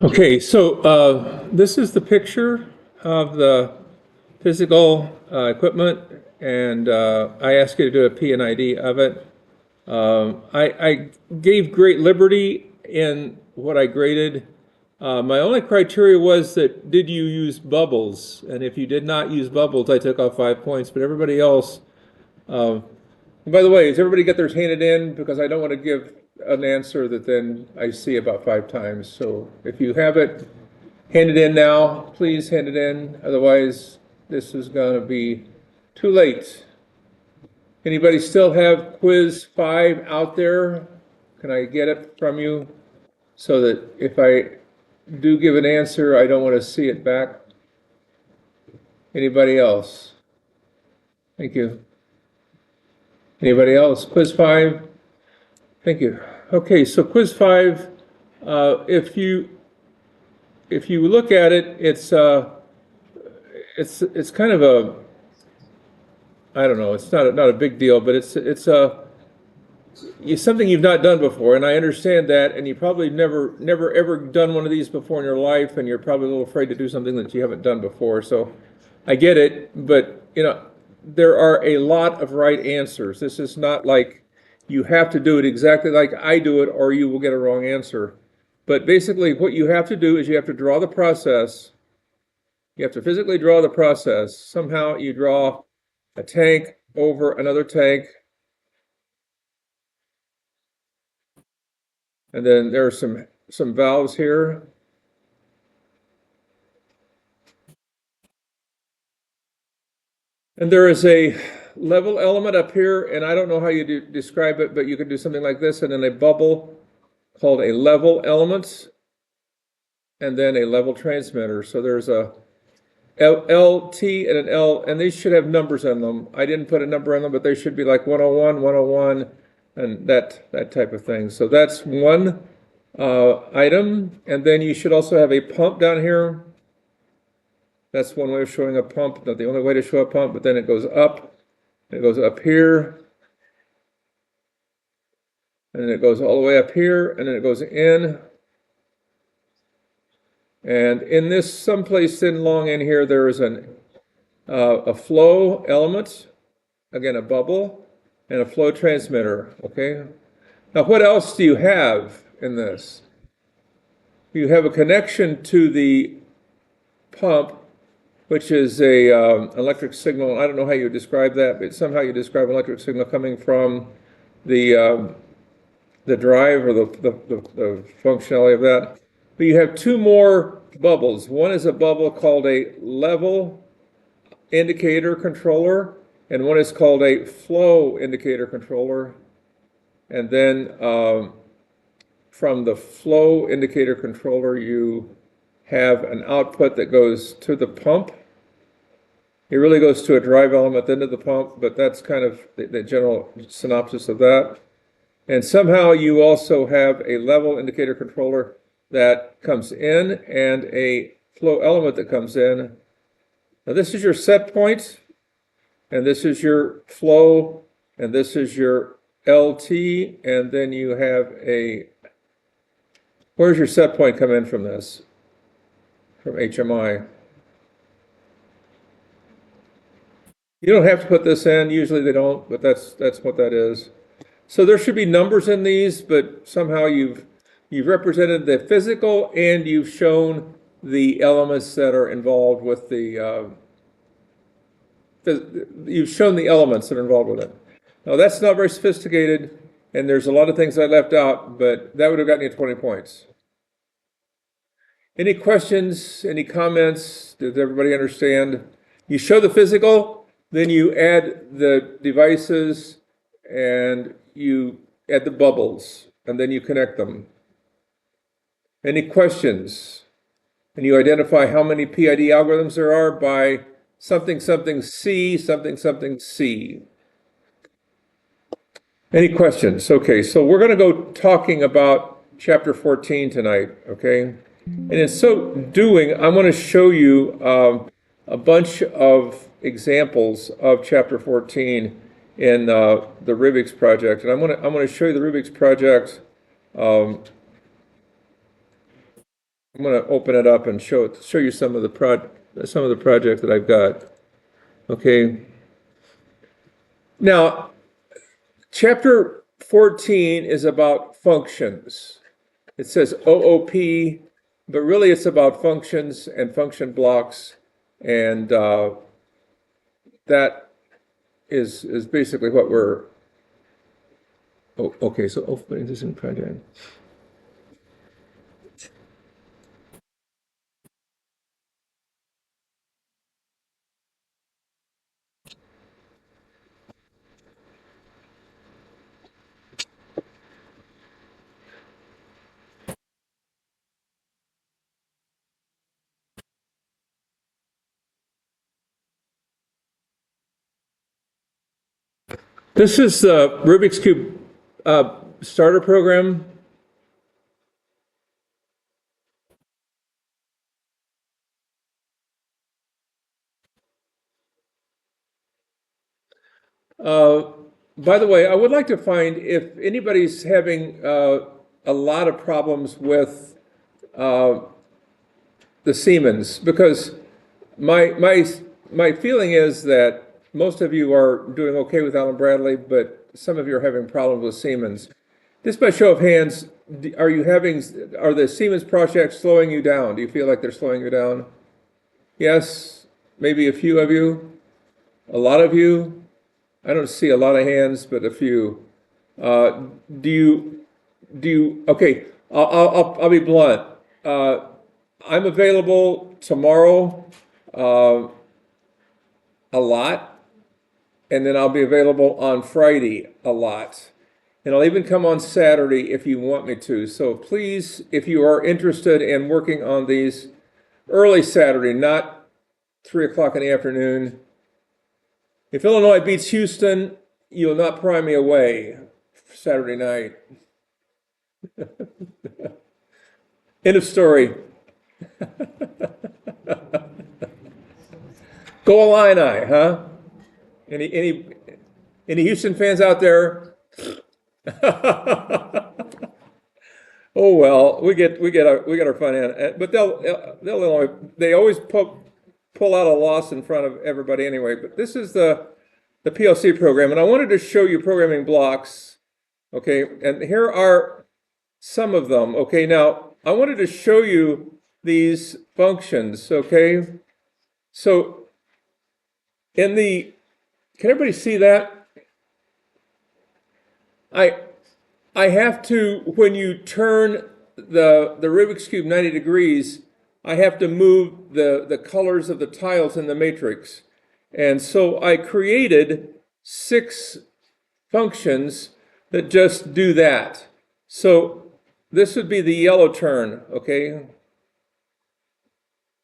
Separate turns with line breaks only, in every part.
Okay, so this is the picture of the physical equipment, and I asked you to do a P and ID of it. I gave great liberty in what I graded. My only criteria was that did you use bubbles? And if you did not use bubbles, I took off 5 points, but everybody else. And by the way, does everybody get theirs handed in? Because I don't want to give an answer that then I see about 5 times. So if you have it, hand it in now. Please hand it in. Otherwise, this is going to be too late. Anybody still have quiz 5 out there? Can I get it from you so that if I do give an answer, I don't want to see it back? Anybody else? Thank you. Anybody else? Quiz 5? Thank you. Okay, so quiz 5, if you look at it, it's kind of a, I don't know, it's not a big deal, but it's something you've not done before, and I understand that, and you probably never ever done one of these before in your life, and you're probably a little afraid to do something that you haven't done before. So I get it, but there are a lot of right answers. This is not like you have to do it exactly like I do it, or you will get a wrong answer. But basically, what you have to do is you have to draw the process. You have to physically draw the process. Somehow you draw a tank over another tank. And then there are some valves here. And there is a level element up here, and I don't know how you describe it, but you could do something like this, and then a bubble called a level element, and then a level transmitter. So there's a LT and an L, and these should have numbers on them. I didn't put a number on them, but they should be like 101, 101, and that type of thing. So that's one item. And then you should also have a pump down here. That's one way of showing a pump, not the only way to show a pump, but then it goes up. It goes up here. And then it goes all the way up here, and then it goes in. And in this, someplace long in here, there is a flow element, again, a bubble, and a flow transmitter, okay? Now, what else do you have in this? You have a connection to the pump, which is a electric signal. I don't know how you describe that, but somehow you describe an electric signal coming from the drive or the functionality of that. But you have two more bubbles. One is a bubble called a level indicator controller, and one is called a flow indicator controller. And then from the flow indicator controller, you have an output that goes to the pump. It really goes to a drive element into the pump, but that's kind of the general synopsis of that. And somehow you also have a level indicator controller that comes in and a flow element that comes in. Now this is your set point, and this is your flow, and this is your LT, and then you have where's your set point come in from this? From HMI. You don't have to put this in, usually they don't, but that's what that is. So there should be numbers in these, but somehow you've represented the physical and you've shown the elements that are involved with you've shown the elements that are involved with it. Now that's not very sophisticated, and there's a lot of things I left out, but that would have gotten you 20 points. Any questions, any comments? Does everybody understand? You show the physical, then you add the devices, and you add the bubbles, and then you connect them. Any questions? And you identify how many PID algorithms there are by something something C, something something C. Any questions? Okay, so we're going to go talking about chapter 14 tonight, okay? And in so doing, I'm going to show you a bunch of examples of chapter 14 in the Rubik's project. And I'm going to show you the Rubik's project I'm going to open it up and show you some of the project that I've got. Okay. Now, chapter 14 is about functions. It says OOP, but really it's about functions and function blocks, and that is basically what we're. Oh, okay. So opening this in project. This is the Rubik's Cube starter program. By the way, I would like to find if anybody's having a lot of problems with the Siemens, because my feeling is that most of you are doing okay with Allen Bradley, but some of you are having problems with Siemens. Just by show of hands, are the Siemens projects slowing you down? Do you feel like they're slowing you down? Yes, maybe a few of you, a lot of you. I don't see a lot of hands, but a few. Okay, I'll be blunt. I'm available tomorrow a lot, and then I'll be available on Friday a lot. And I'll even come on Saturday if you want me to. So please, if you are interested in working on these early Saturday, not 3 o'clock in the afternoon. If Illinois beats Houston, you'll not pry me away Saturday night. End of story. Go Illini, huh? Any Houston fans out there? Oh well, we get our fun in, but they always pull out a loss in front of everybody anyway. But this is the PLC program, and I wanted to show you programming blocks. Okay, and here are some of them. Okay, now I wanted to show you these functions. Okay, so can everybody see that? I have to, when you turn the Rubik's Cube 90 degrees, I have to move the colors of the tiles in the matrix. And so I created 6 functions that just do that. So this would be the yellow turn, okay?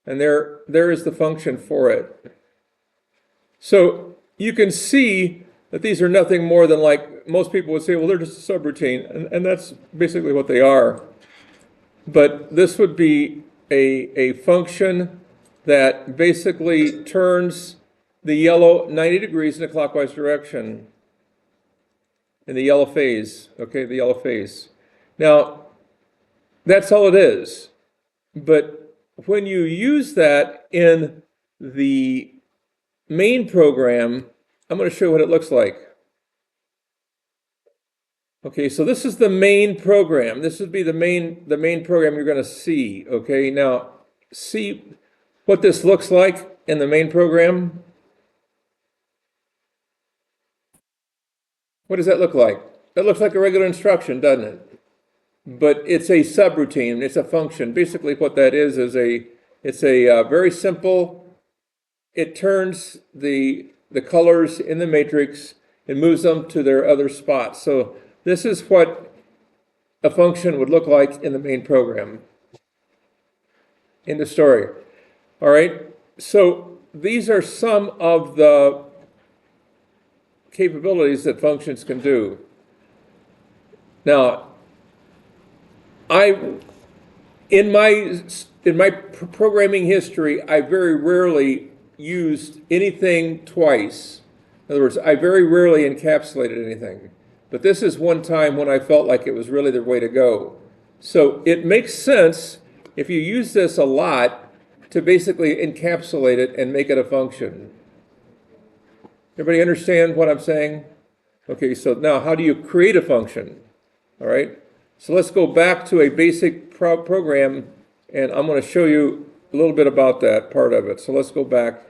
And there is the function for it. So you can see that these are nothing more than, like most people would say, well, they're just a subroutine, and that's basically what they are. But this would be a function that basically turns the yellow 90 degrees in a clockwise direction in the yellow phase, okay, the yellow phase. Now, that's all it is. But when you use that in the main program, I'm going to show you what it looks like. Okay, so this is the main program. This would be the main program you're going to see. Okay, now see what this looks like in the main program. What does that look like? That looks like a regular instruction, doesn't it? But it's a subroutine. It's a function. Basically, what that is it's a very simple. It turns the colors in the matrix and moves them to their other spots. So this is what a function would look like in the main program. In the story. All right. So these are some of the capabilities that functions can do. Now, in my programming history, I very rarely used anything twice. In other words, I very rarely encapsulated anything. But this is one time when I felt like it was really the way to go. So it makes sense if you use this a lot to basically encapsulate it and make it a function. Everybody understand what I'm saying? Okay, so now how do you create a function? All right, so let's go back to a basic program, and I'm going to show you a little bit about that part of it. So let's go back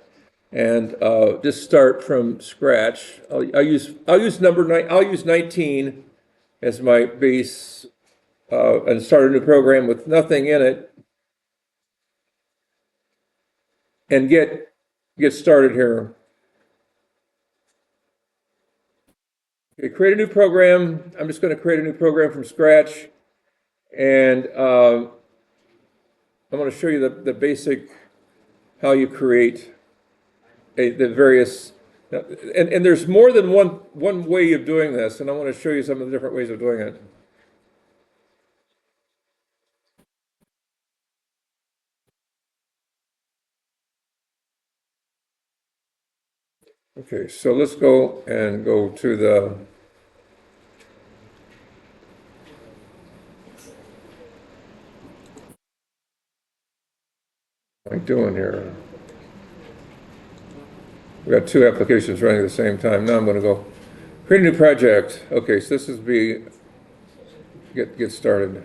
and just start from scratch. I'll use 19 as my base, and start a new program with nothing in it, and get started here. Okay, create a new program. I'm just going to create a new program from scratch, and I'm going to show you the basic how you create the various. And there's more than one way of doing this, and I want to show you some of the different ways of doing it. Okay, so let's go to the. What am I doing here? We got two applications running at the same time. Now I'm going to go create a new project. Okay, so this is get started.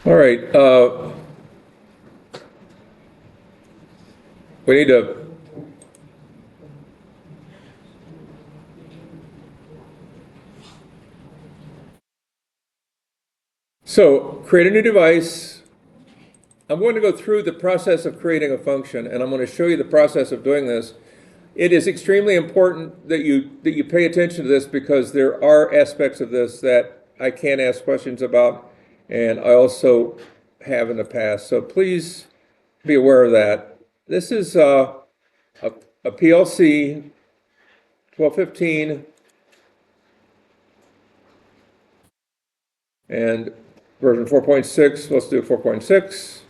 All right. We need to. So create a new device. I'm going to go through the process of creating a function, and I'm going to show you the process of doing this. It is extremely important that you pay attention to this, because there are aspects of this that I can ask questions about, and I also have in the past. So please be aware of that. This is a PLC 1215 and version 4.6. Let's do 4.6.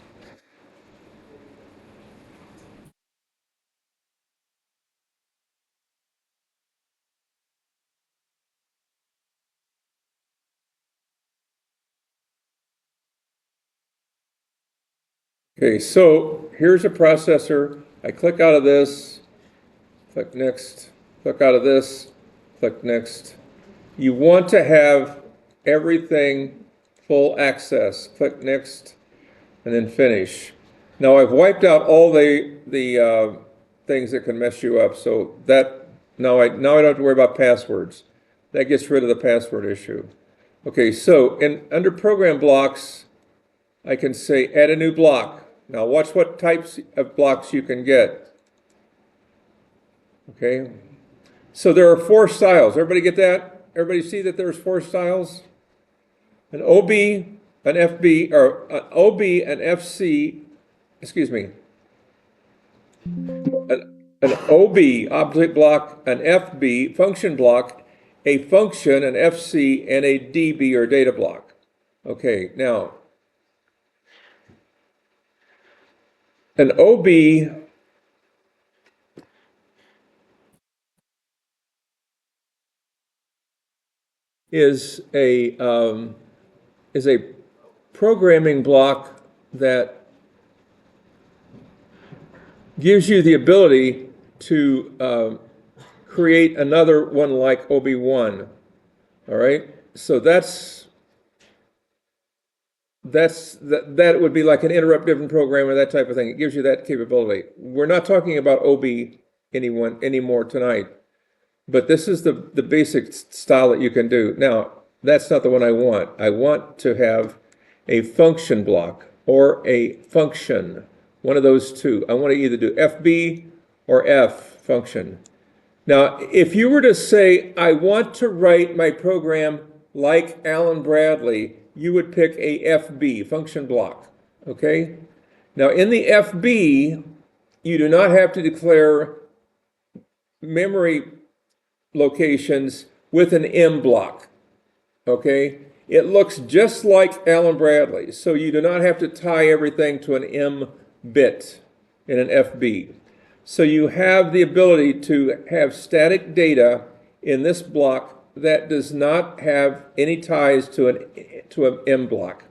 Okay, so here's a processor. I click out of this, click next, click out of this, click next. You want to have everything full access. Click next, and then finish. Now I've wiped out all the things that can mess you up. So that now I don't have to worry about passwords. That gets rid of the password issue. Okay, so under program blocks, I can say add a new block. Now watch what types of blocks you can get. Okay, so there are 4 styles. Everybody get that? Everybody see that there's 4 styles? An OB, an FB, or an OB, an FC, excuse me. An OB, object block, an FB, function block, a function, an FC, and a DB, or data block. Okay, now, an OB is a programming block that gives you the ability to create another one like OB1. All right, so that would be like an interrupt different program or that type of thing. It gives you that capability. We're not talking about OB anymore tonight, but this is the basic style that you can do. Now, that's not the one I want. I want to have a function block or a function, one of those two. I want to either do FB or F function. Now, if you were to say, I want to write my program like Alan Bradley, you would pick a FB, function block, okay? Now, in the FB, you do not have to declare memory locations with an M block, okay? It looks just like Alan Bradley, so you do not have to tie everything to an M bit in an FB. So you have the ability to have static data in this block that does not have any ties to an M block.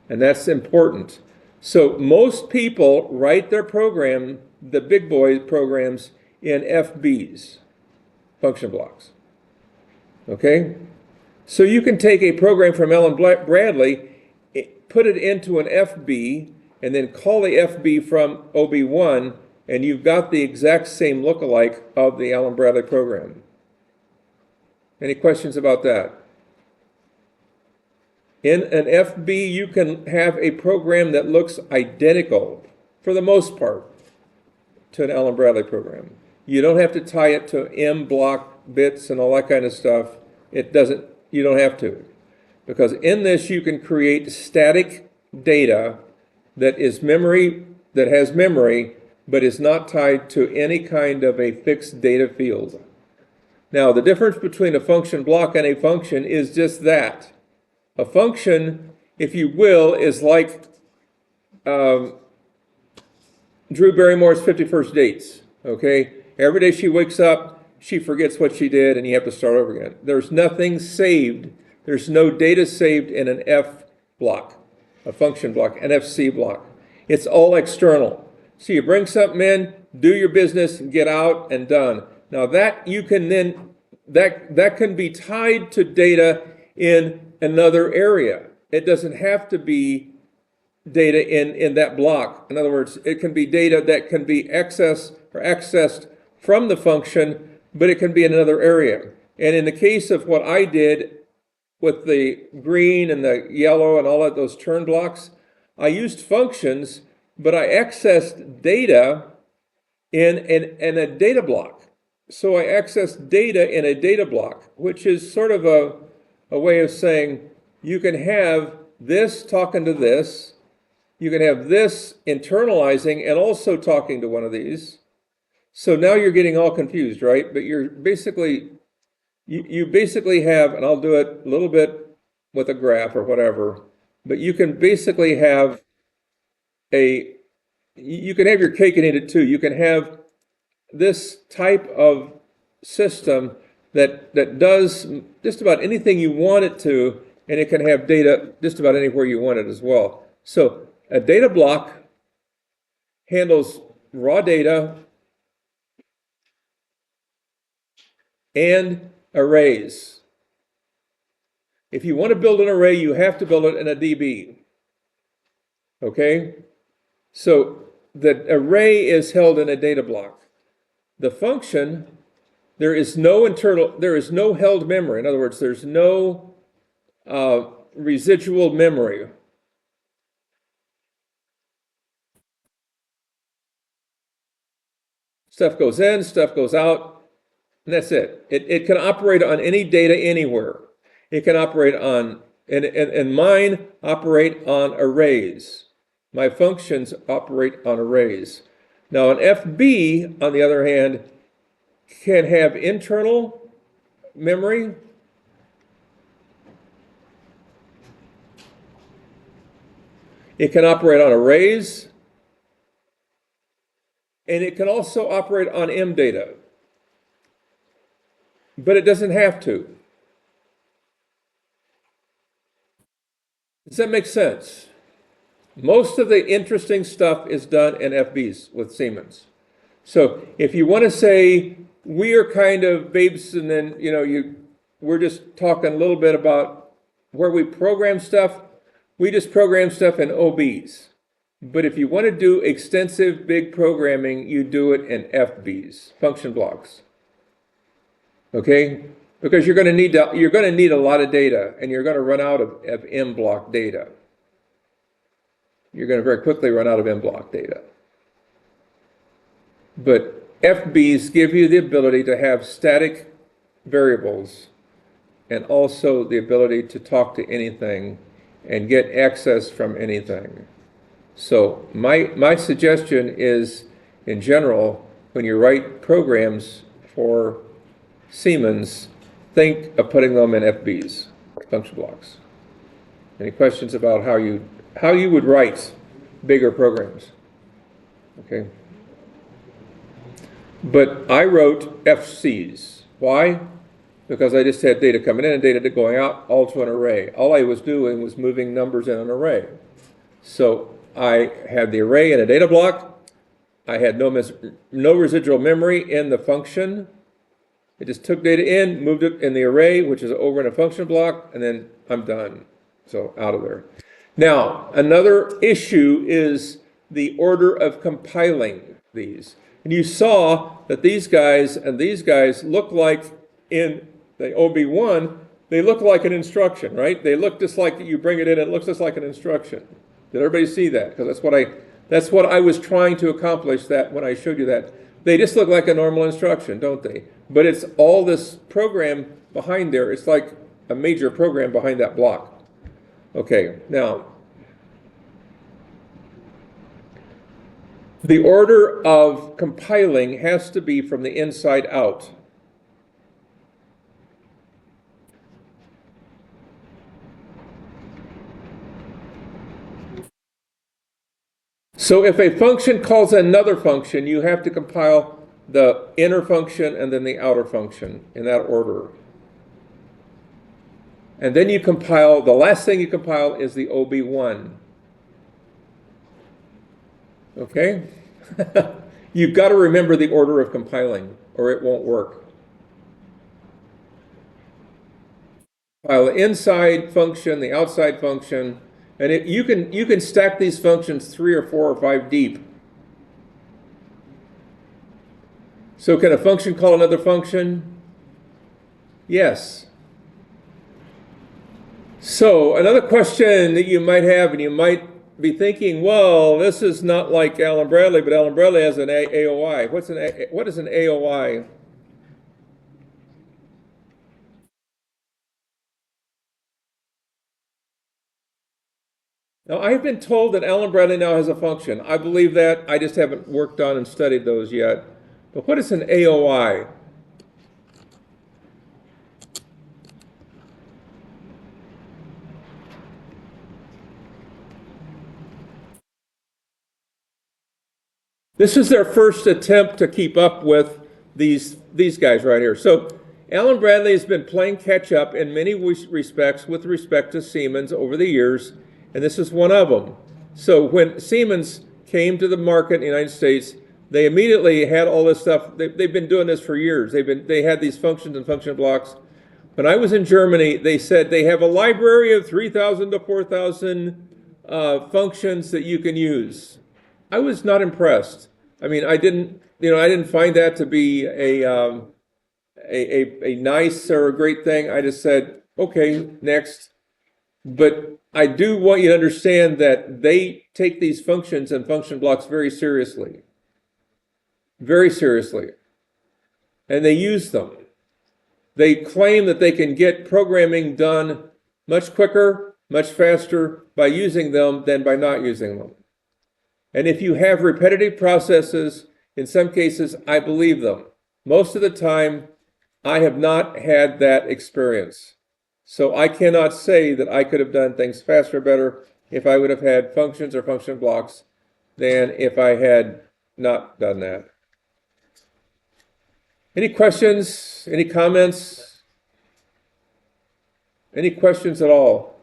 And that's important. So most people write their program, the big boy programs, in FBs, function blocks. Okay? So you can take a program from Ellen Bradley, put it into an FB, and then call the FB from OB1, and you've got the exact same lookalike of the Allen Bradley program. Any questions about that? In an FB, you can have a program that looks identical, for the most part, to an Allen Bradley program. You don't have to tie it to M block bits and all that kind of stuff. You don't have to. Because in this, you can create static data that has memory, but is not tied to any kind of a fixed data field. Now, the difference between a function block and a function is just that. A function, if you will, is like Drew Barrymore's 51st dates, okay? Every day she wakes up, she forgets what she did, and you have to start over again. There's nothing saved. There's no data saved in an F block, a function block, an FC block. It's all external. So you bring something in, do your business, get out, and done. Now that you can then, that can be tied to data in another area. It doesn't have to be data in that block. In other words, it can be data that can be accessed from the function, but it can be in another area. And in the case of what I did with the green and the yellow and all of those turn blocks, I used functions, but I accessed data in a data block. So I accessed data in a data block, which is sort of a way of saying you can have this talking to this, you can have this internalizing and also talking to one of these. So now you're getting all confused, right? But you're basically, you basically have, and I'll do it a little bit with a graph or whatever, but you can basically have you can have your cake and eat it too. You can have this type of system that does just about anything you want it to, and it can have data just about anywhere you want it as well. So a data block handles raw data and arrays. If you want to build an array, you have to build it in a DB. Okay? So the array is held in a data block. The function, there is no held memory. In other words, there's no residual memory. Stuff goes in, stuff goes out, and that's it. It can operate on any data anywhere. It can operate on, and mine operate on arrays. My functions operate on arrays. Now an FB, on the other hand, can have internal memory. It can operate on arrays. And it can also operate on M data. But it doesn't have to. Does that make sense? Most of the interesting stuff is done in FBs with Siemens. So if you want to say we are kind of babes, and then we're just talking a little bit about where we program stuff, we just program stuff in OBs. But if you want to do extensive big programming, you do it in FBs, function blocks. Okay? Because you're going to need a lot of data, and you're going to run out of M block data. You're going to very quickly run out of M block data. But FBs give you the ability to have static variables and also the ability to talk to anything and get access from anything. So my suggestion is, in general, when you write programs for Siemens, think of putting them in FBs, function blocks. Any questions about how you would write bigger programs? Okay. But I wrote FCs. Why? Because I just had data coming in and data going out all to an array. All I was doing was moving numbers in an array. So I had the array in a data block. I had no residual memory in the function. It just took data in, moved it in the array, which is over in a function block, and then I'm done. So out of there. Now, another issue is the order of compiling these. And you saw that these guys and these guys look like in the OB1, they look like an instruction, right? They look just like you bring it in, it looks just like an instruction. Did everybody see that? Because that's what I was trying to accomplish that when I showed you that. They just look like a normal instruction, don't they? But it's all this program behind there. It's like a major program behind that block. Okay, now, the order of compiling has to be from the inside out. So if a function calls another function, you have to compile the inner function and then the outer function in that order. And then you compile, the last thing you compile is the OB1. Okay? You've got to remember the order of compiling or it won't work. Compile the inside function, the outside function, and you can stack these functions 3 or 4 or 5 deep. So can a function call another function? Yes. So another question that you might have, and you might be thinking, well, this is not like Allen Bradley, but Allen Bradley has an AOI. What is an AOI? Now, I've been told that Allen Bradley now has a function. I believe that. I just haven't worked on and studied those yet. But what is an AOI? This is their first attempt to keep up with these guys right here. So Allen Bradley has been playing catch up in many respects with respect to Siemens over the years, and this is one of them. So when Siemens came to the market in the United States, they immediately had all this stuff. They've been doing this for years. They had these functions and function blocks. When I was in Germany, they said they have a library of 3,000 to 4,000 functions that you can use. I was not impressed. I mean, I didn't find that to be a nice or a great thing. I just said, okay, next. But I do want you to understand that they take these functions and function blocks very seriously. Very seriously. And they use them. They claim that they can get programming done much quicker, much faster by using them than by not using them. And if you have repetitive processes, in some cases, I believe them. Most of the time, I have not had that experience. So I cannot say that I could have done things faster or better if I would have had functions or function blocks than if I had not done that. Any questions? Any comments? Any questions at all?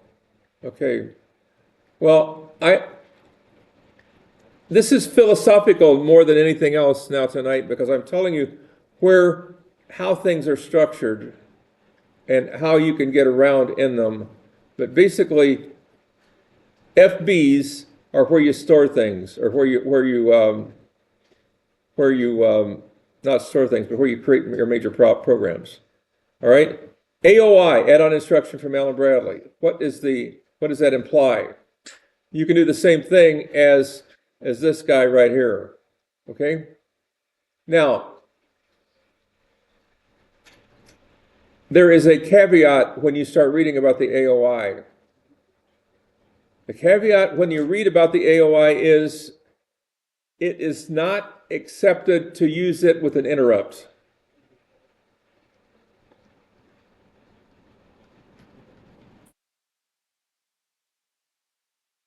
Okay. Well, this is philosophical more than anything else now tonight because I'm telling you how things are structured and how you can get around in them. But basically, FBs are where you store things, or where you not store things, but where you create your major programs. All right. AOI, add-on instruction from Allen Bradley. What does that imply? You can do the same thing as this guy right here. Okay. Now, there is a caveat when you start reading about the AOI. The caveat when you read about the AOI is it is not accepted to use it with an interrupt.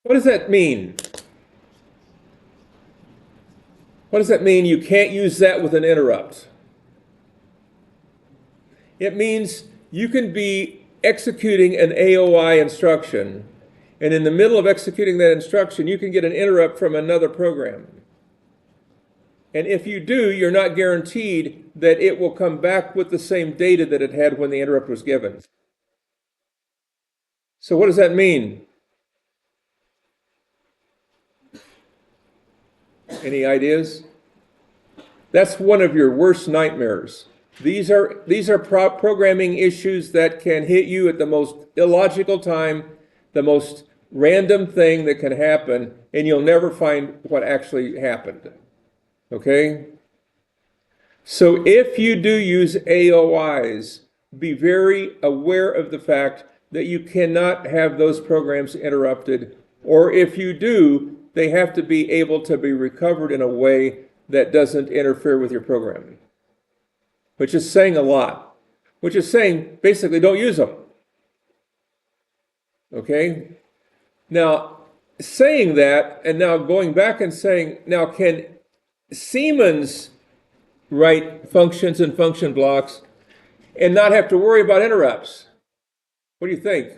What does that mean? What does that mean? You can't use that with an interrupt. It means you can be executing an AOI instruction, and in the middle of executing that instruction, you can get an interrupt from another program. And if you do, you're not guaranteed that it will come back with the same data that it had when the interrupt was given. So what does that mean? Any ideas? That's one of your worst nightmares. These are programming issues that can hit you at the most illogical time, the most random thing that can happen, and you'll never find what actually happened. Okay? So if you do use AOIs, be very aware of the fact that you cannot have those programs interrupted, or if you do, they have to be able to be recovered in a way that doesn't interfere with your program. Which is saying a lot. Which is saying, basically, don't use them. Okay? Now, saying that, and now going back and saying, now can Siemens write functions and function blocks and not have to worry about interrupts? What do you think?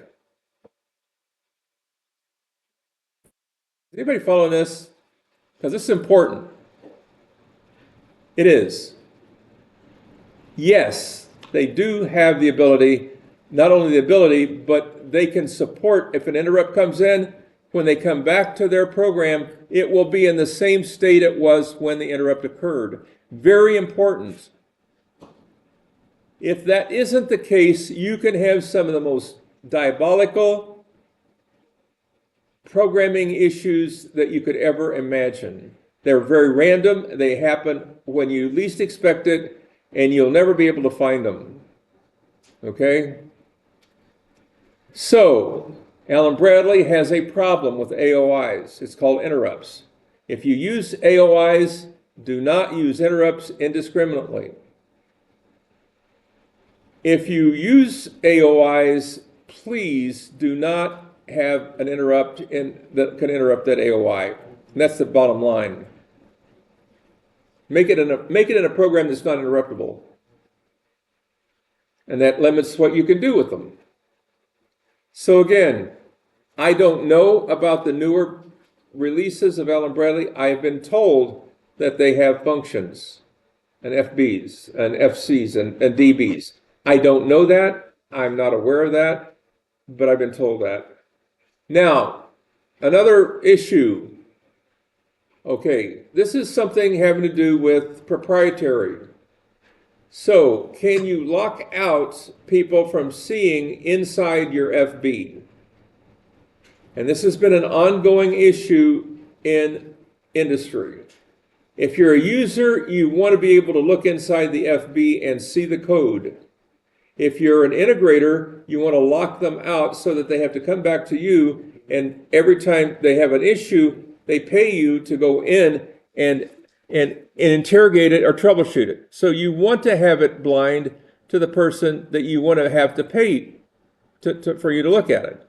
Anybody following this? Because this is important. It is. Yes, they do have the ability, not only the ability, but they can support, if an interrupt comes in, when they come back to their program, it will be in the same state it was when the interrupt occurred. Very important. If that isn't the case, you can have some of the most diabolical programming issues that you could ever imagine. They're very random. They happen when you least expect it, and you'll never be able to find them. Okay? So, Alan Bradley has a problem with AOIs. It's called interrupts. If you use AOIs, do not use interrupts indiscriminately. If you use AOIs, please do not have an interrupt that can interrupt that AOI. And that's the bottom line. Make it in a program that's not interruptible. And that limits what you can do with them. So again, I don't know about the newer releases of Alan Bradley. I've been told that they have functions and FBs and FCs and DBs. I don't know that. I'm not aware of that, but I've been told that. Now, another issue. Okay, this is something having to do with proprietary. So, can you lock out people from seeing inside your FB? And this has been an ongoing issue in industry. If you're a user, you want to be able to look inside the FB and see the code. If you're an integrator, you want to lock them out so that they have to come back to you, and every time they have an issue, they pay you to go in and interrogate it or troubleshoot it. So you want to have it blind to the person that you want to have to pay for you to look at it.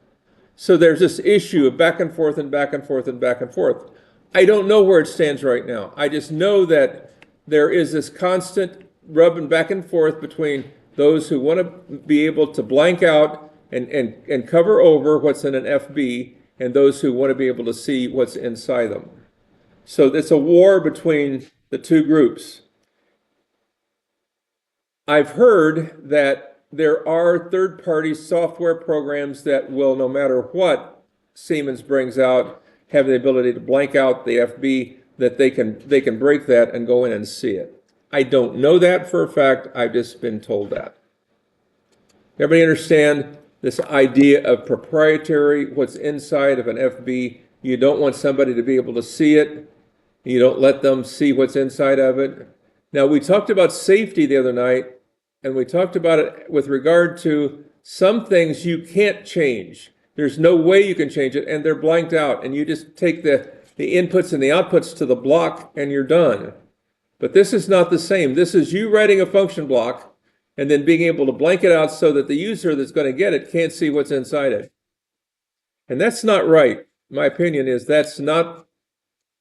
So there's this issue of back and forth and back and forth and back and forth. I don't know where it stands right now. I just know that there is this constant rubbing back and forth between those who want to be able to blank out and cover over what's in an FB, and those who want to be able to see what's inside them. So it's a war between the two groups. I've heard that there are third-party software programs that will, no matter what Siemens brings out, have the ability to blank out the FB, that they can break that and go in and see it. I don't know that for a fact. I've just been told that. Everybody understand this idea of proprietary, what's inside of an FB? You don't want somebody to be able to see it. You don't let them see what's inside of it. Now, we talked about safety the other night, and we talked about it with regard to some things you can't change. There's no way you can change it, and they're blanked out, and you just take the inputs and the outputs to the block, and you're done. But this is not the same. This is you writing a function block and then being able to blank it out so that the user that's going to get it can't see what's inside it. And that's not right. My opinion is that's not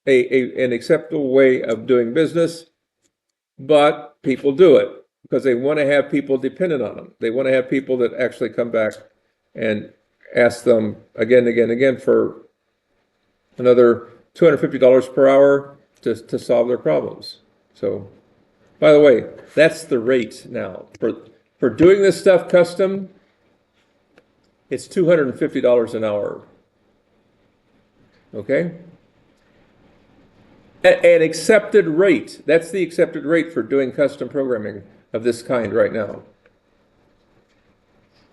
an acceptable way of doing business, but people do it because they want to have people dependent on them. They want to have people that actually come back and ask them again and again and again for another $250 per hour to solve their problems. So, by the way, that's the rate now. For doing this stuff custom, it's $250 an hour. Okay? An accepted rate. That's the accepted rate for doing custom programming of this kind right now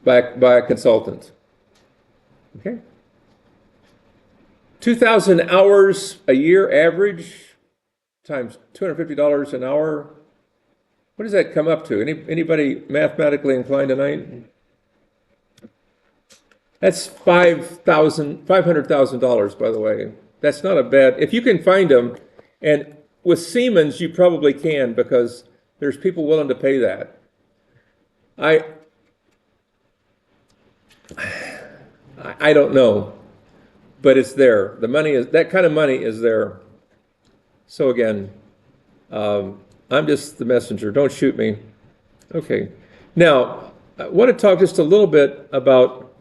by a consultant. Okay? 2,000 hours a year average times $250 an hour. What does that come up to? Anybody mathematically inclined tonight? That's $500,000, by the way. That's not a bad, if you can find them, and with Siemens, you probably can because there's people willing to pay that. I don't know, but it's there. The money is, that kind of money is there. So again, I'm just the messenger. Don't shoot me. Okay. Now, I want to talk just a little bit about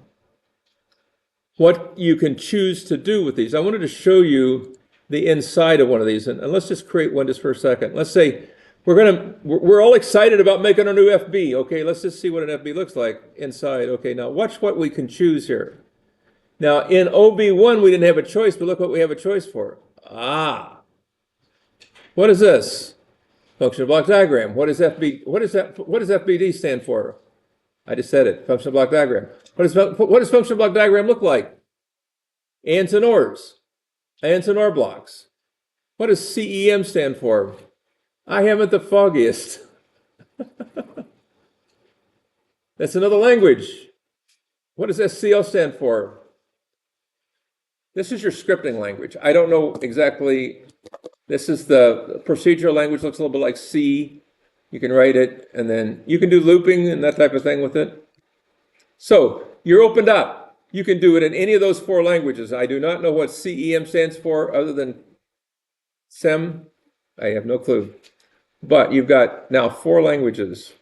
what you can choose to do with these. I wanted to show you the inside of one of these, and let's just create one just for a second. Let's say we're all excited about making our new FB. Okay, let's just see what an FB looks like inside. Okay, now watch what we can choose here. Now in OB1 we didn't have a choice, but look what we have a choice for. What is this? Functional block diagram. What is FB? What is that? What does FBD stand for? I just said it. Functional block diagram. What does functional block diagram look like? Ands and ors. Ands and or blocks. What does CEM stand for? I haven't the foggiest. That's another language. What does SCL stand for? This is your scripting language. I don't know exactly. This is the procedural language. Looks a little bit like C. You can write it, and then you can do looping and that type of thing with it. So you're opened up. You can do it in any of those four languages. I do not know what CEM stands for other than SEM. I have no clue. But you've got now four languages.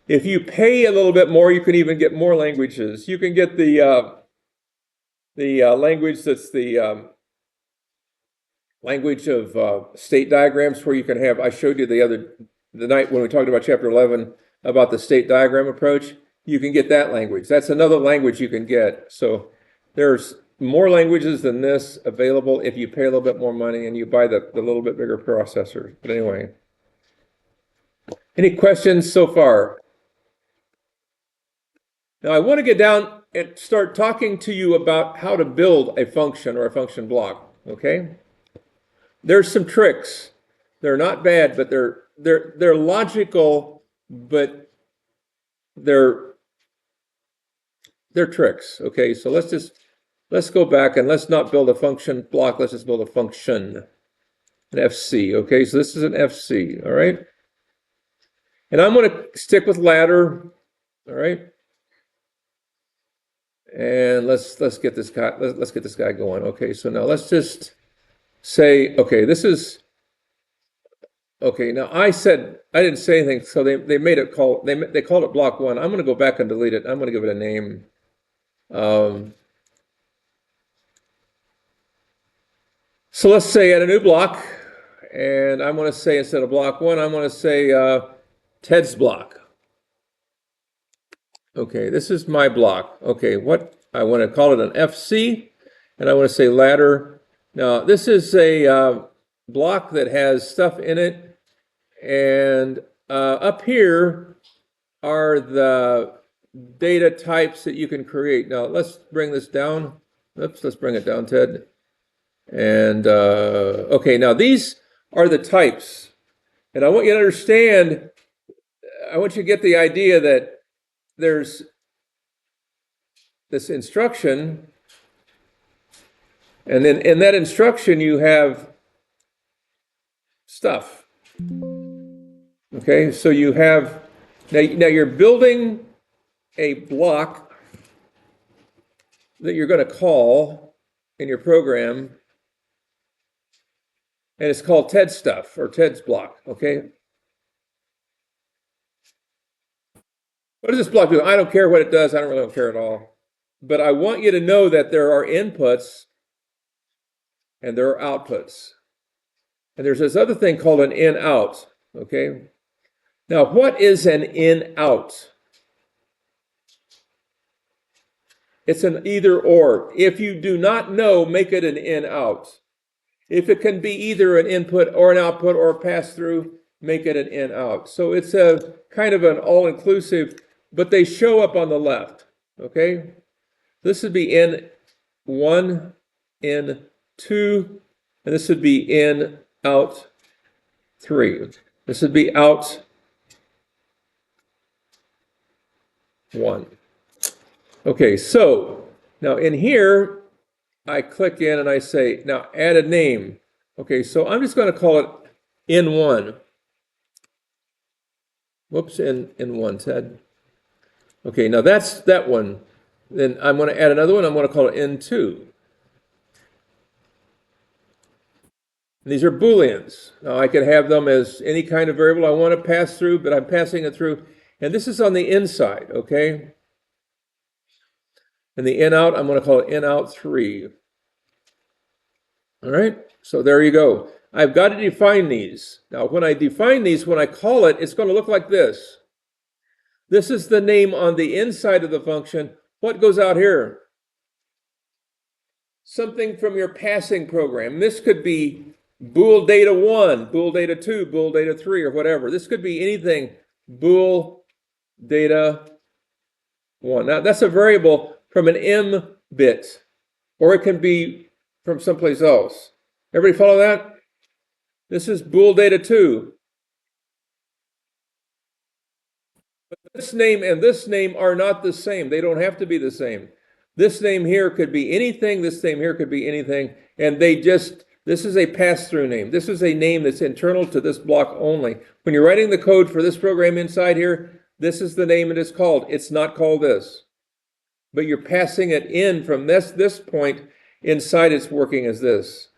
If you pay a little bit more, you can even get more languages. You can get the language that's the language of state diagrams, where you can have, I showed you the night when we talked about chapter 11 about the state diagram approach. You can get that language. That's another language you can get. So there's more languages than this available if you pay a little bit more money and you buy the little bit bigger processor. But anyway, any questions so far? Now I want to get down and start talking to you about how to build a function or a function block. Okay? There's some tricks. They're not bad, but they're logical, but they're tricks. Okay, so let's go back and let's not build a function block. Let's just build a function, an FC. Okay, so this is an FC. All right, and I'm going to stick with ladder. All right, and let's get this guy. Let's get this guy going. Okay, so now let's just say, okay, this is. Okay, now I didn't say anything, so they made it they called it block 1. I'm going to go back and delete it. I'm going to give it a name. So let's say add a new block, and I'm going to say instead of block 1, I'm going to say Ted's block. Okay, this is my block. Okay, what I want to call it an FC, and I want to say ladder. Now this is a block that has stuff in it. And up here are the data types that you can create. Now let's bring this down. Oops, let's bring it down, Ted. And okay, now these are the types. And I want you to understand, I want you to get the idea that there's this instruction, and then in that instruction you have stuff. Okay, so you have, now you're building a block that you're going to call in your program, And it's called TED stuff or TED's block, okay? What does this block do? I don't care what it does. I don't really care at all. But I want you to know that there are inputs and there are outputs. And there's this other thing called an in-out, okay? Now, what is an in-out? It's an either or. If you do not know, make it an in-out. If it can be either an input or an output or a pass-through, make it an in-out. So it's a kind of an all-inclusive, but they show up on the left, okay? This would be in1, in2, and this would be in, out, 3. This would be out, 1. Okay, so now in here, I click in and I say, now add a name. Okay, so I'm just going to call it in1. Whoops, in1, Ted. Okay, now that's that one. Then I'm going to add another one. I'm going to call it in2. And these are Booleans. Now I can have them as any kind of variable I want to pass through, but I'm passing it through. And this is on the inside, okay? And the in-out, I'm going to call it in-out3. All right, so there you go. I've got to define these. Now, when I define these, when I call it, it's going to look like this. This is the name on the inside of the function. What goes out here? Something from your passing program. This could be bool data 1, bool data 2, bool data 3, or whatever. This could be anything, bool data 1. Now, that's a variable from an M bit, or it can be from someplace else. Everybody follow that? This is bool data 2. But this name and this name are not the same. They don't have to be the same. This name here could be anything. This name here could be anything. And this is a pass-through name. This is a name that's internal to this block only. When you're writing the code for this program inside here, this is the name it is called. It's not called this. But you're passing it in from this point inside. It's working as this.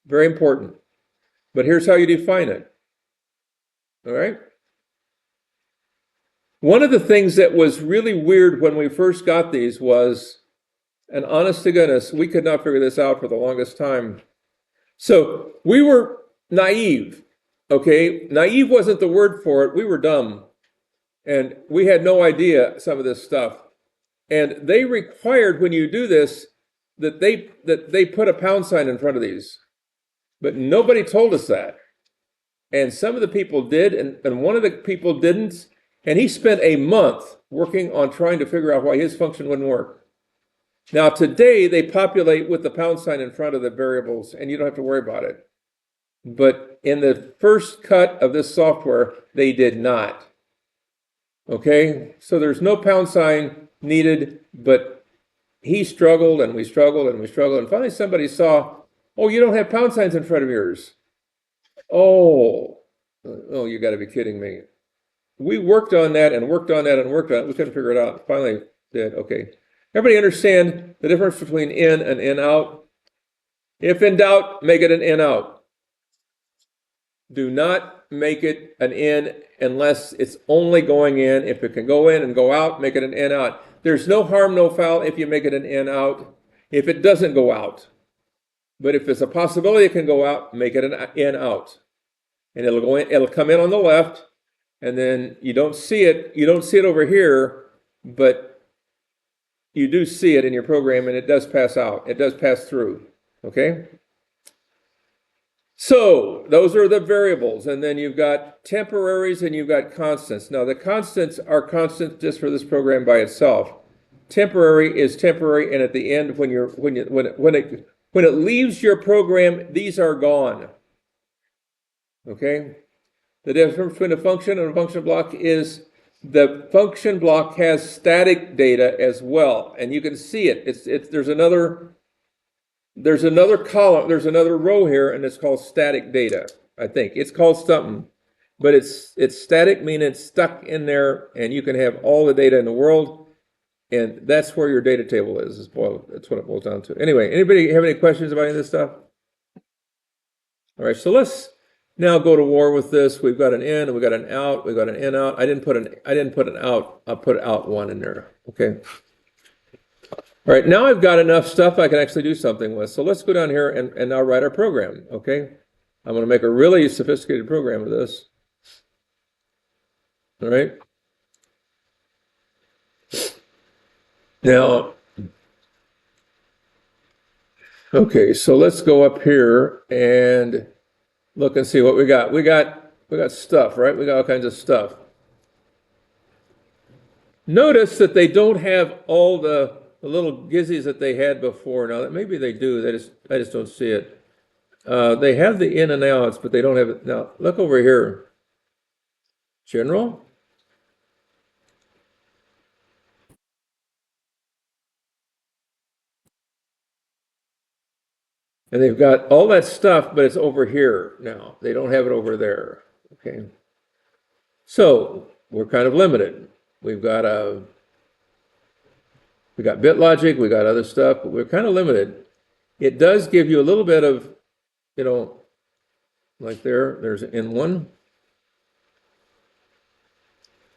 Very important. But here's how you define it. All right? One of the things that was really weird when we first got these was, and honest to goodness, we could not figure this out for the longest time. So we were naive, okay? Naive wasn't the word for it. We were dumb. And we had no idea some of this stuff. And they required, when you do this, that they put a pound sign in front of these. But nobody told us that. And some of the people did, and one of the people didn't. And he spent a month working on trying to figure out why his function wouldn't work. Now, today, they populate with the pound sign in front of the variables, and you don't have to worry about it. But in the first cut of this software, they did not. Okay? So there's no pound sign needed, but he struggled, and we struggled, and we struggled. And finally, somebody saw, oh, you don't have pound signs in front of yours. Oh, you got to be kidding me. We worked on that and worked on that and worked on it. We couldn't figure it out. Finally did. Okay. Everybody understand the difference between in and in out? If in doubt, make it an in out. Do not make it an in unless it's only going in. If it can go in and go out, make it an in out. There's no harm, no foul if you make it an in out. If it doesn't go out. But if it's a possibility it can go out, make it an in out. And it'll go in, it'll come in on the left. And then you don't see it over here, but you do see it in your program, and it does pass out. It does pass through, okay? So those are the variables, and then you've got temporaries and you've got constants. Now the constants are constants just for this program by itself. Temporary is temporary, and at the end, when it leaves your program, these are gone, okay? The difference between a function and a function block is the function block has static data as well, and you can see it. There's another column, there's another row here, and it's called static data. I think it's called something, but it's static, meaning it's stuck in there, and you can have all the data in the world, and that's where your data table is. That's what it boils down to. Anyway, anybody have any questions about any of this stuff? All right, so let's now go to war with this. We've got an in and we've got an out. We've got an in out. I didn't put an out. I'll put out one in there. Okay. All right, now I've got enough stuff I can actually do something with. So let's go down here and now write our program. Okay. I'm going to make a really sophisticated program of this. All right. Now, okay, so let's go up here and look and see what we got. We got stuff, right? We got all kinds of stuff. Notice that they don't have all the little gizzies that they had before. Now, maybe they do. I just don't see it. They have the in and outs, but they don't have it. Now, look over here. General. And they've got all that stuff, but it's over here now. They don't have it over there. Okay. So we're kind of limited. We've got bit logic, we got other stuff, but we're kind of limited. It does give you a little bit of, like there's in one.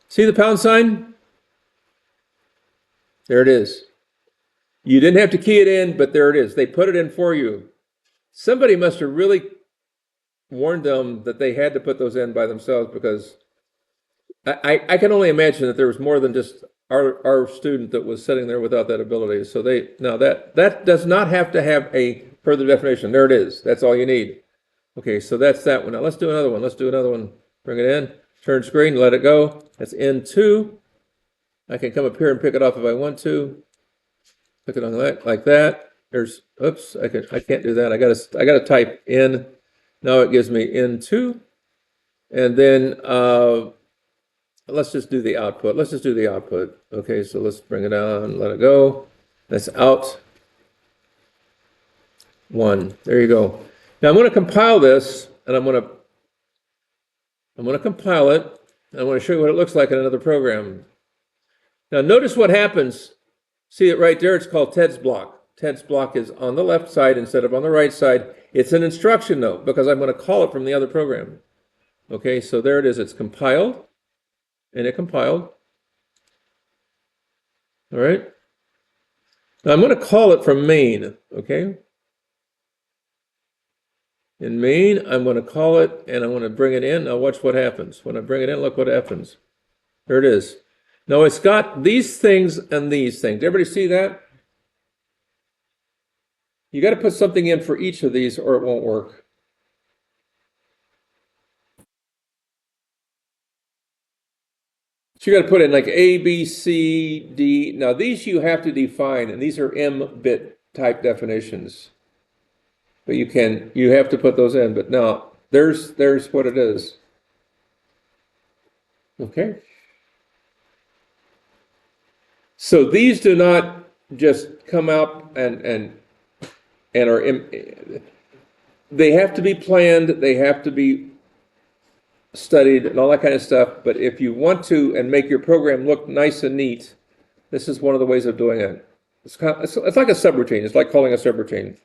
See the pound sign? There it is. You didn't have to key it in, but there it is. They put it in for you. Somebody must have really warned them that they had to put those in by themselves, because I can only imagine that there was more than just our student that was sitting there without that ability. So that does not have to have a further definition. There it is. That's all you need. Okay, so that's that one. Now let's do another one. Let's do another one. Bring it in, turn screen, let it go. That's N2. I can come up here and pick it off if I want to. Click it on that, like that. There's, oops, I can't do that. I gotta type in. Now it gives me N2. And then let's just do the output. Let's just do the output. Okay, so let's bring it down, let it go. That's out. 1. There you go. Now I'm going to compile this, and I'm going to compile it. And I want to show you what it looks like in another program. Now notice what happens. See it right there? It's called Ted's block. Ted's block is on the left side instead of on the right side. It's an instruction note because I'm going to call it from the other program. Okay, so there it is. It's compiled, and it compiled. All right. Now I'm going to call it from main. Okay. In main, I'm going to call it, and I'm going to bring it in. Now watch what happens. When I bring it in, look what happens. There it is. Now it's got these things and these things. Everybody see that? You got to put something in for each of these or it won't work. So you got to put in like A, B, C, D. Now these you have to define, and these are M-bit type definitions. But you have to put those in. But now there's what it is. Okay. So these do not just come out and are they have to be planned, they have to be studied and all that kind of stuff. But if you want to and make your program look nice and neat, this is one of the ways of doing it. It's like a subroutine. It's like calling a subroutine.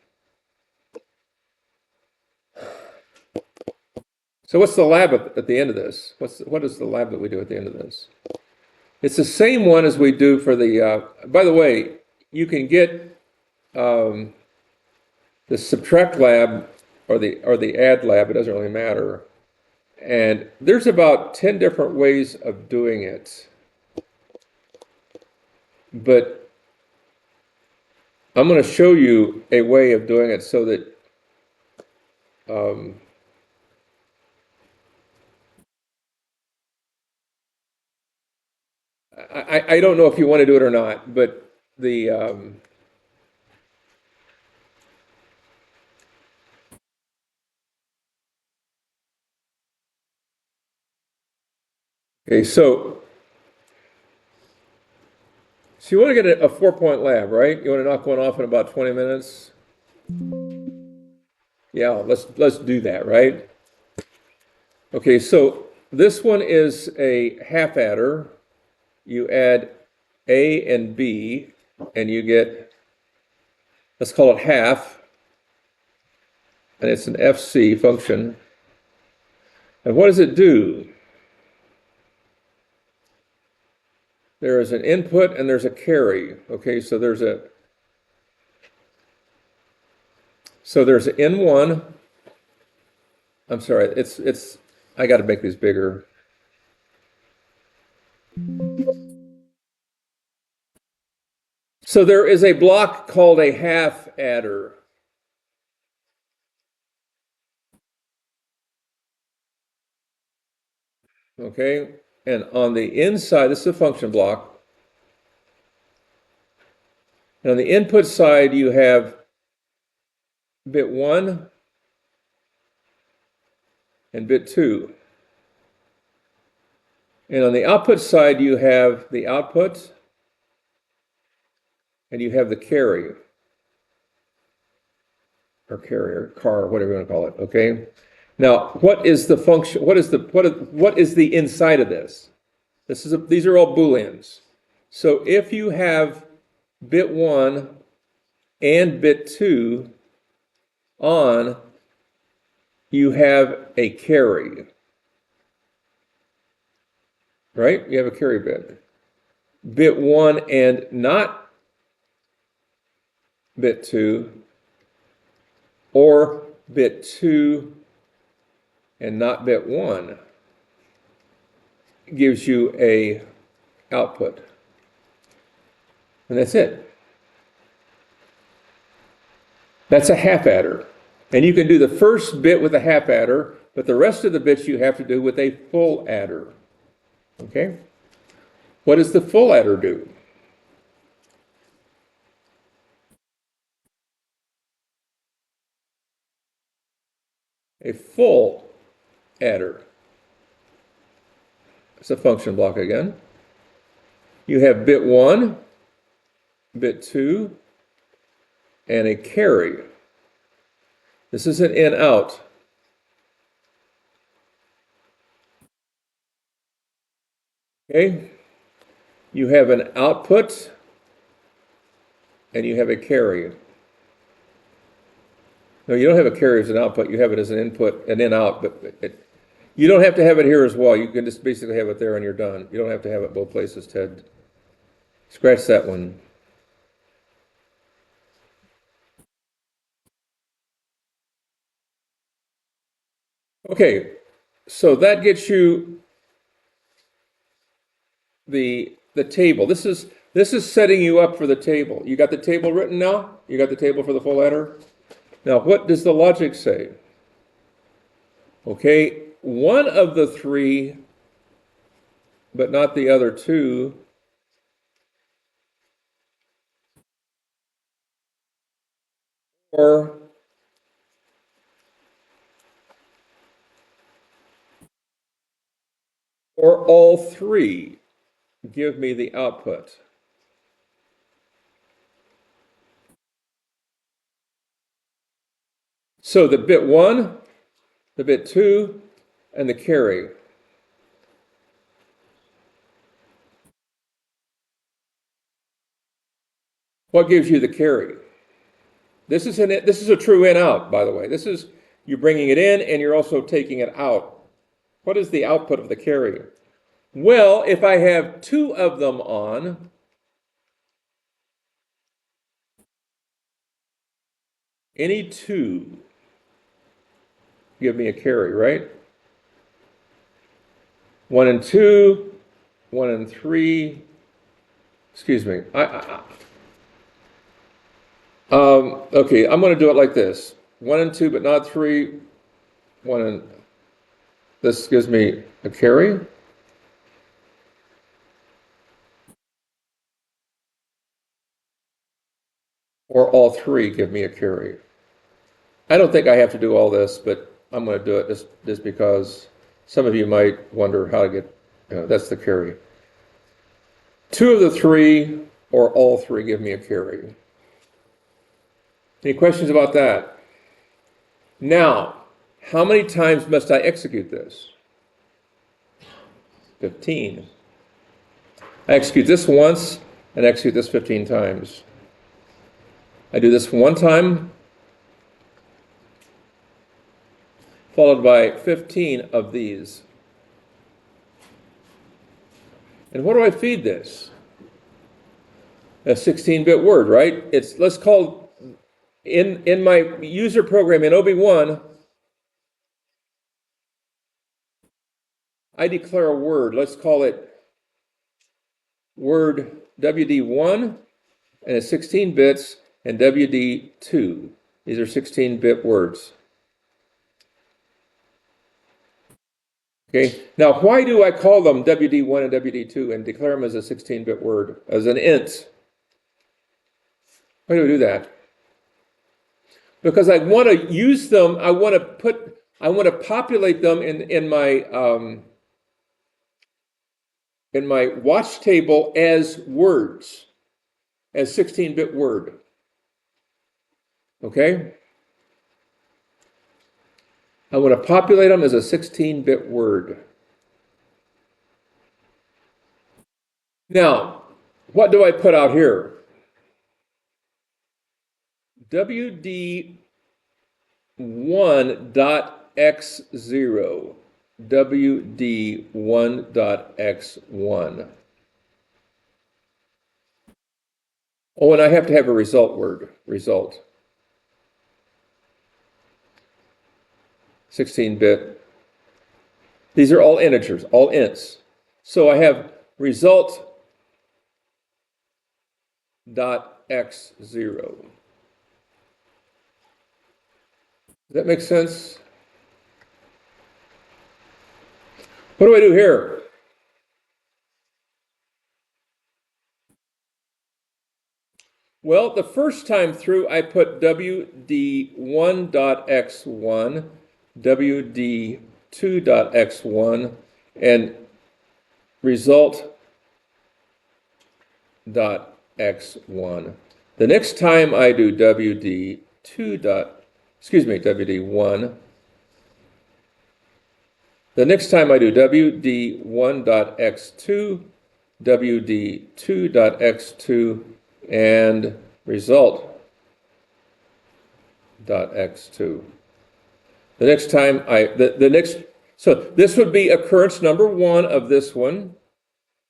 So what's the lab at the end of this? What is the lab that we do at the end of this? It's the same one as we do for the, by the way, you can get the subtract lab or the add lab, it doesn't really matter. And there's about 10 different ways of doing it. But I'm going to show you a way of doing it so that I don't know if you want to do it or not, but the okay, so you want to get a 4-point lab, right? You want to knock one off in about 20 minutes? Yeah, let's do that, right? Okay, so this one is a half adder. You add A and B, and you get, let's call it half. and it's an FC function. And what does it do? There is an input and there's a carry. Okay, so there's an N1. I'm sorry, I got to make these bigger. So there is a block called a half adder. Okay, and on the inside, this is a function block. And on the input side, you have bit 1 and bit 2. And on the output side, you have the output and you have the carry. Or carrier, car, whatever you want to call it, okay? Now, what is the function, what is the inside of this? These are all Booleans. So if you have bit 1 and bit 2 on, you have a carry. Right? You have a carry bit. Bit 1 and not bit 2, or bit 2 and not bit 1 gives you a output. And that's it. That's a half adder. And you can do the first bit with a half adder, but the rest of the bits you have to do with a full adder. Okay? What does the full adder do? A full adder. It's a function block again. You have bit 1, bit 2, and a carry. This is an in-out. Okay? You have an output and you have a carry. No, you don't have a carry as an output. You have it as an input, an in-out, but you don't have to have it here as well. You can just basically have it there and you're done. You don't have to have it both places, Ted. Scratch that one. Okay, so that gets you the table. This is setting you up for the table. You got the table written now? You got the table for the full adder? Now, what does the logic say? Okay, one of the three, but not the other two, or all three give me the output. So the bit 1, the bit 2, and the carry. What gives you the carry? This is a true in-out, by the way. This is you're bringing it in and you're also taking it out. What is the output of the carry? Well, if I have two of them on, any two give me a carry, right? 1 and 2, 1 and 3. Excuse me. Okay, I'm going to do it like this: 1 and 2, but not 3. 1 and this gives me a carry. Or all three give me a carry. I don't think I have to do all this, but I'm going to do it just because some of you might wonder how to get, that's the carry. 2 of the 3 or all 3 give me a carry. Any questions about that? Now, how many times must I execute this? 15. I execute this once and execute this 15 times. I do this one time, followed by 15 of these. And what do I feed this? A 16-bit word, right? Let's call, in my user program in OB1, I declare a word. Let's call it word WD1, and it's 16 bits, and WD2. These are 16-bit words. Okay, now why do I call them WD1 and WD2 and declare them as a 16-bit word, as an int? Why do I do that? Because I want to use them, I want to populate them in my watch table as words, as 16-bit word. Okay? I want to populate them as a 16-bit word. Now, what do I put out here? WD1.x0. WD1.x1. Oh, and I have to have a result word, result. 16-bit. These are all integers, all ints. So I have result dot x0. Does that make sense? What do I do here? Well, the first time through, I put WD1.x1, WD2.x1, and result.x1. The next time I do WD1, the next time I do WD1.x2, WD2.x2, and result.x2. The next time so this would be occurrence number 1 of this one.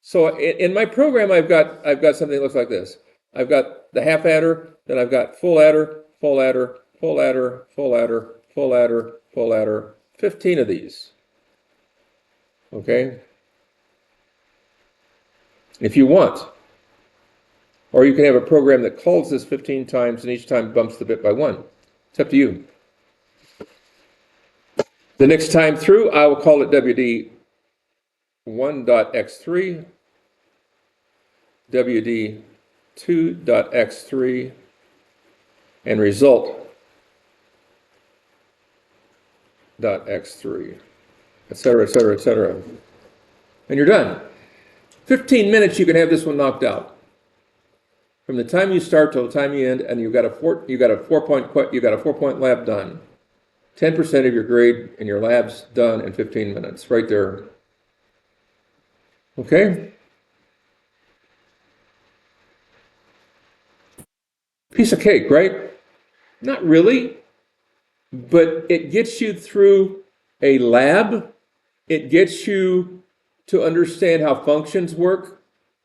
So in my program, I've got something that looks like this. I've got the half adder, then I've got full adder, full adder, full adder, full adder, full adder, full adder, 15 of these. Okay? If you want. Or you can have a program that calls this 15 times and each time bumps the bit by 1. It's up to you. The next time through, I will call it WD1.x3, WD2.x3, and result.x3, etc., etc., etc. And you're done. 15 minutes, you can have this one knocked out. From the time you start till the time you end, and you've got a 4-point lab done. 10% of your grade and your lab's done in 15 minutes, right there. Okay? Piece of cake, right? Not really, but it gets you through a lab. It gets you to understand how functions work.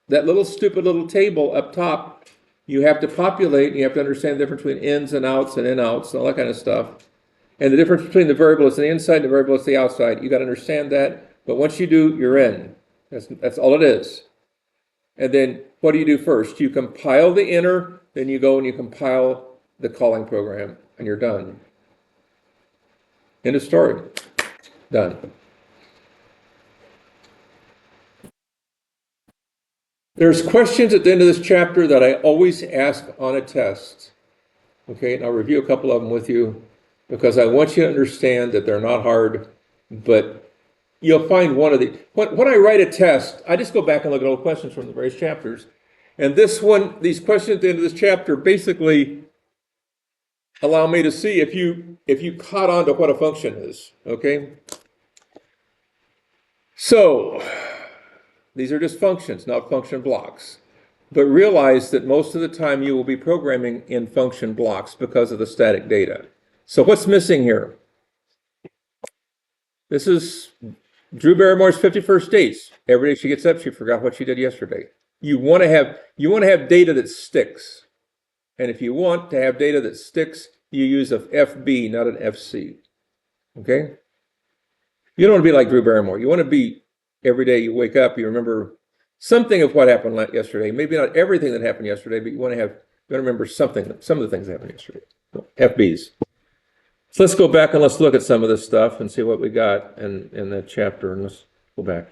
That little stupid little table up top, you have to populate, and you have to understand the difference between ins and outs and in-outs and all that kind of stuff. And the difference between the variable that's on the inside and the variable that's the outside. You got to understand that. But once you do, you're in. That's all it is. And then what do you do first? You compile the inner, then you go and you compile the calling program, and you're done. End of story. Done. There's questions at the end of this chapter that I always ask on a test. Okay, and I'll review a couple of them with you because I want you to understand that they're not hard, but you'll find one of the, when I write a test, I just go back and look at all the questions from the various chapters. And this one, these questions at the end of this chapter basically allow me to see if you caught on to what a function is, okay? So, these are just functions, not function blocks. But realize that most of the time you will be programming in function blocks because of the static data. So what's missing here? This is Drew Barrymore's 51st dates. Every day she gets up, she forgot what she did yesterday. You want to have data that sticks. And if you want to have data that sticks, you use a FB, not an FC. Okay? You don't want to be like Drew Barrymore. You want to be every day you wake up, you remember something of what happened yesterday. Maybe not everything that happened yesterday, but you want to remember something, some of the things that happened yesterday. FBs. So let's go back and let's look at some of this stuff and see what we got in that chapter. And let's go back.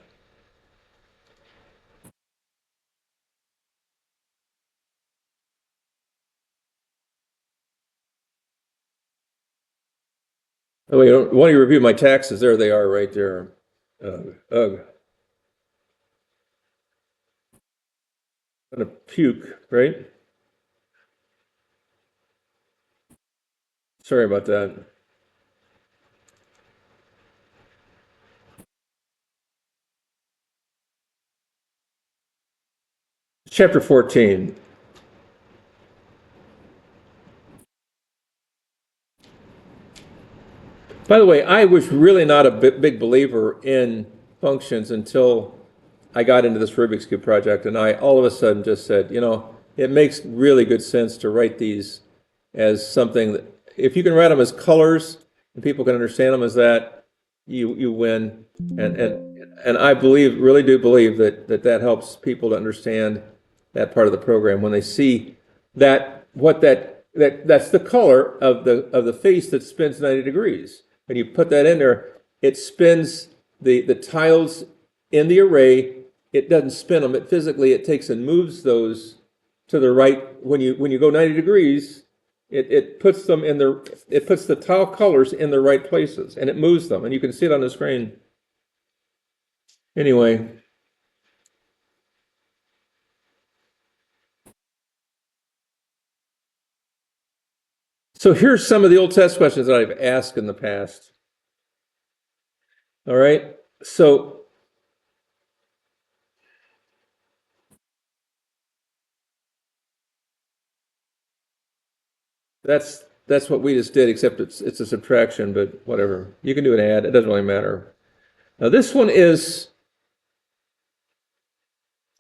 Oh, wait, want to review my taxes? There they are right there. Ugh. I'm gonna puke, right? Sorry about that. Chapter 14. By the way, I was really not a big believer in functions until I got into this Rubik's Cube project, and I all of a sudden just said, it makes really good sense to write these as something that, if you can write them as colors and people can understand them as that, you win. And I really do believe that helps people to understand that part of the program when they see that's the color of the face that spins 90 degrees. When you put that in there, it spins the tiles in the array. It doesn't spin them. It takes and moves those to the right. When you go 90 degrees, it puts the tile colors in the right places, and it moves them, and you can see it on the screen. Anyway. So here's some of the old test questions that I've asked in the past. All right. So that's what we just did, except it's a subtraction, but whatever. You can do an add. It doesn't really matter. Now this one it's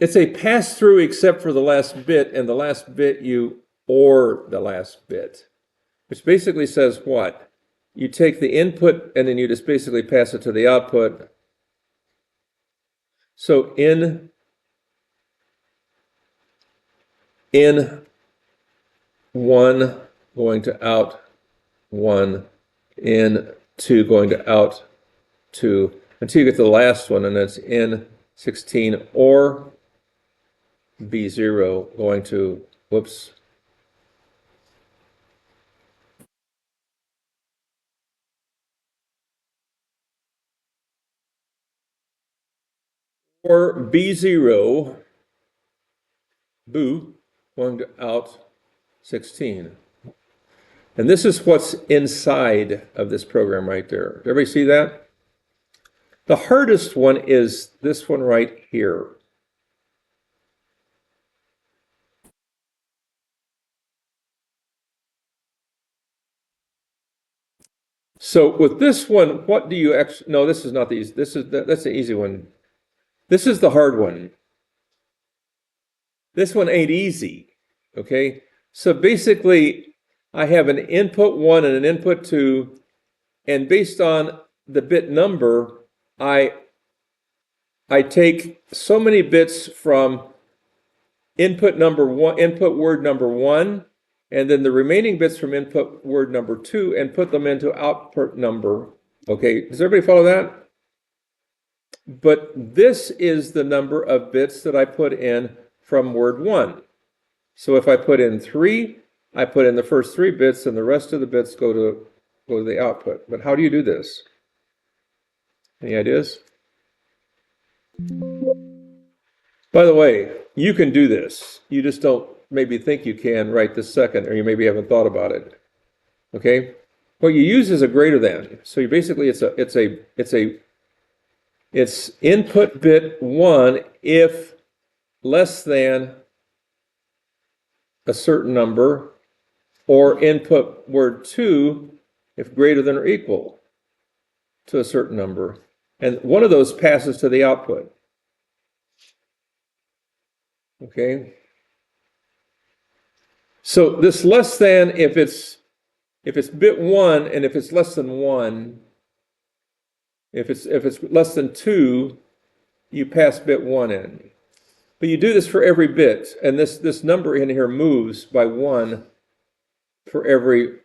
a pass through except for the last bit, and the last bit you OR the last bit, which basically says what? You take the input and then you just basically pass it to the output. So in 1 going to out 1, in 2 going to out 2, until you get to the last one, and that's in 16 or B0 going to, whoops, or B0, boo, going to out 16. And this is what's inside of this program right there. Did everybody see that? The hardest one is this one right here. So with this one, what do you actually, no, this is not the easy, that's the easy one. This is the hard one. This one ain't easy, okay? So basically, I have an input 1 and an input 2, and based on the bit number, I take so many bits from input word number 1, and then the remaining bits from input word number 2, and put them into output number. Okay, does everybody follow that? But this is the number of bits that I put in from word 1. So if I put in 3, I put in the first 3 bits, and the rest of the bits go to the output. But how do you do this? Any ideas? By the way, you can do this. You just don't maybe think you can right this second, or you maybe haven't thought about it. Okay? What you use is a greater than. So you basically it's input bit 1 if less than a certain number, or input word 2 if greater than or equal. to a certain number, and one of those passes to the output. Okay. So this less than, if it's bit 1 and if it's less than 1, if it's less than 2, you pass bit 1 in. But you do this for every bit, and this number in here moves by 1 for every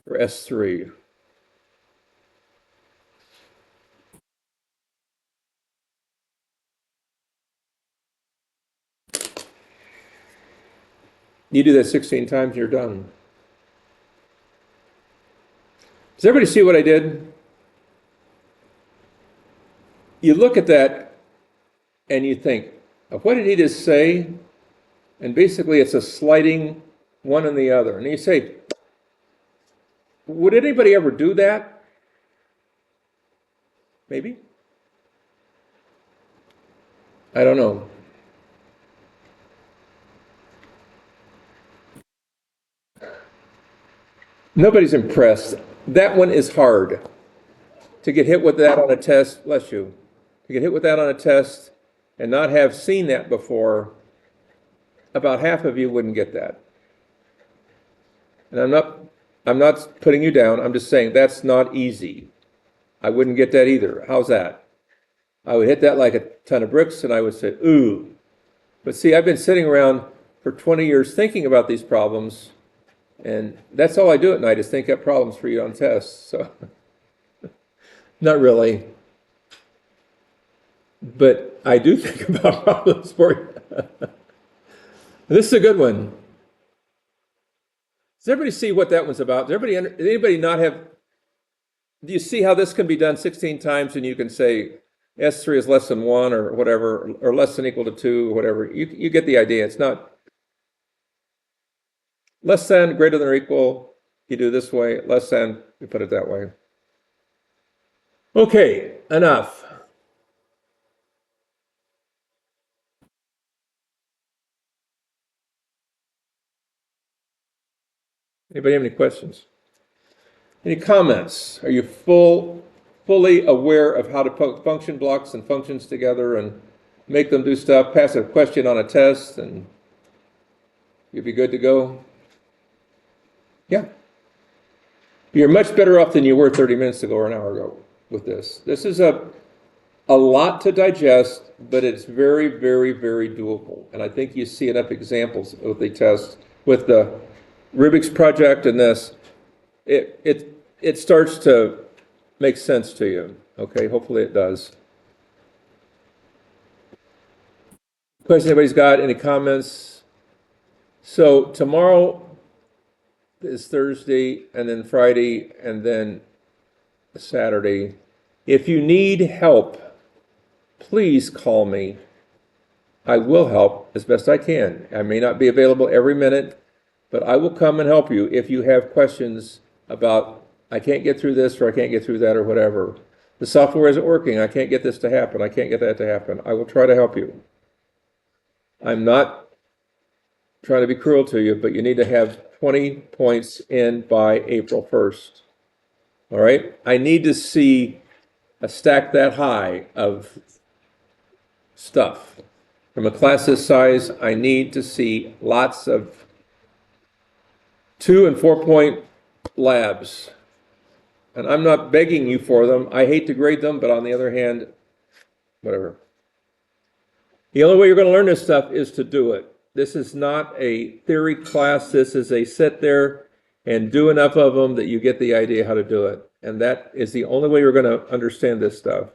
for S3. You do that 16 times and you're done. Does everybody see what I did? You look at that and you think, what did he just say? And basically it's a sliding one and the other. And you say, would anybody ever do that? Maybe? I don't know. Nobody's impressed. That one is hard. To get hit with that on a test, bless you, to get hit with that on a test and not have seen that before, about half of you wouldn't get that. And I'm not putting you down, I'm just saying that's not easy. I wouldn't get that either. How's that? I would hit that like a ton of bricks and I would say, ooh. But see, I've been sitting around for 20 years thinking about these problems, and that's all I do at night is think up problems for you on tests. So, not really. But I do think about problems for you. This is a good one. Does everybody see what that one's about? Does anybody not have, do you see how this can be done 16 times and you can say S3 is less than 1 or whatever, or less than equal to 2 or whatever? You get the idea. It's not less than, greater than or equal, you do this way, less than, you put it that way. Okay, enough. Anybody have any questions? Any comments? Are you fully aware of how to put function blocks and functions together and make them do stuff, pass a question on a test, and you'll be good to go? Yeah. You're much better off than you were 30 minutes ago or an hour ago with this. This is a lot to digest, but it's very, very, very doable. And I think you see enough examples with the test, with the Rubik's project and this, it starts to make sense to you. Okay, hopefully it does. Question anybody's got? Any comments? So tomorrow is Thursday, and then Friday, and then Saturday. If you need help, please call me. I will help as best I can. I may not be available every minute, but I will come and help you if you have questions about, I can't get through this, or I can't get through that, or whatever. The software isn't working. I can't get this to happen. I can't get that to happen. I will try to help you. I'm not trying to be cruel to you, but you need to have 20 points in by April 1st. All right? I need to see a stack that high of stuff. From a class this size, I need to see lots of 2- and 4-point labs. And I'm not begging you for them. I hate to grade them, but on the other hand, whatever. The only way you're going to learn this stuff is to do it. This is not a theory class. This is a sit there and do enough of them that you get the idea how to do it. And that is the only way you're going to understand this stuff.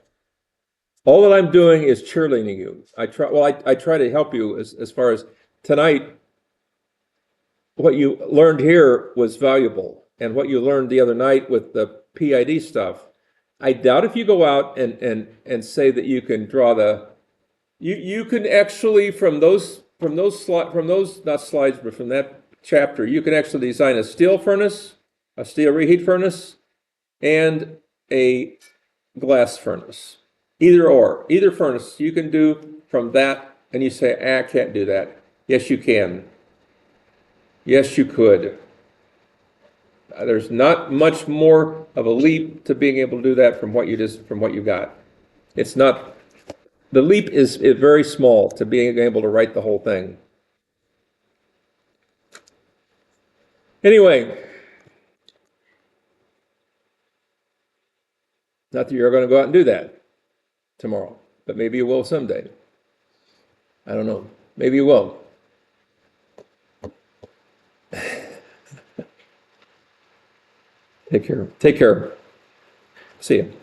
All that I'm doing is cheerleading you. I try to help you as far as tonight. What you learned here was valuable, and what you learned the other night with the PID stuff. I doubt if you go out and say that you can draw the, you can actually from that chapter, you can actually design a steel furnace, a steel reheat furnace, and a glass furnace. Either furnace you can do from that, and you say, I can't do that. Yes, you can. Yes, you could. There's not much more of a leap to being able to do that from what you got. It's not, the leap is very small to being able to write the whole thing. Anyway, not that you're going to go out and do that tomorrow, but maybe you will someday. I don't know. Maybe you will. Take care. Take care. See you.